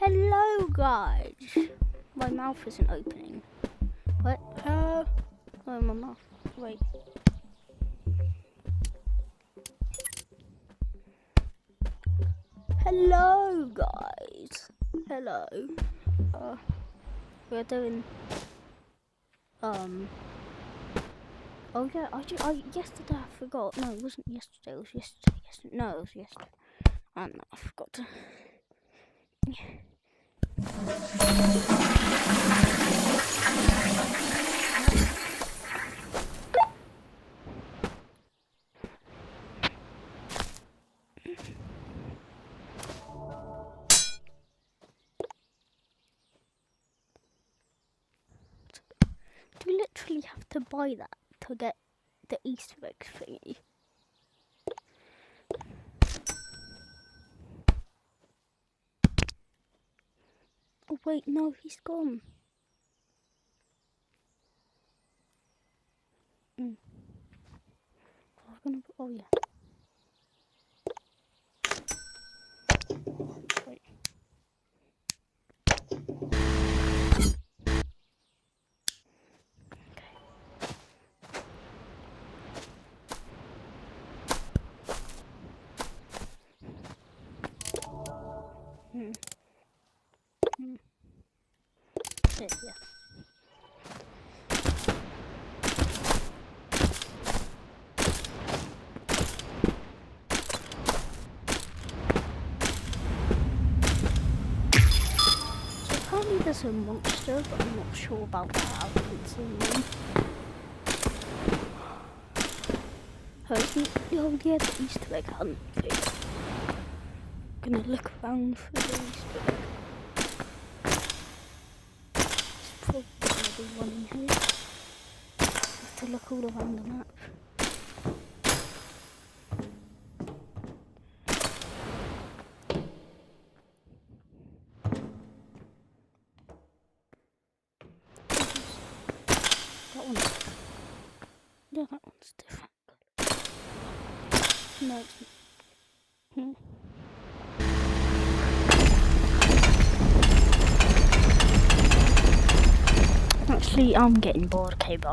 Hello guys! My mouth isn't opening. What? Oh, my mouth. Wait. Hello guys! Hello. We're doing... Oh yeah, yesterday I forgot. No, it wasn't yesterday, it was yesterday. No, it was yesterday. And I forgot to... You literally have to buy that to get the Easter egg thingy. Oh wait, no, he's gone. Oh yeah. Wait. Yeah. So apparently there's a monster, but I'm not sure about that. I haven't seen one. Oh yeah, the Easter egg hunt thing. I'm gonna look around for the Easter egg. There's probably gonna be one in here. I have to look all around the map. That one's different. Yeah, that one's different. No, it's not. Actually, I'm getting bored. Okay, bye.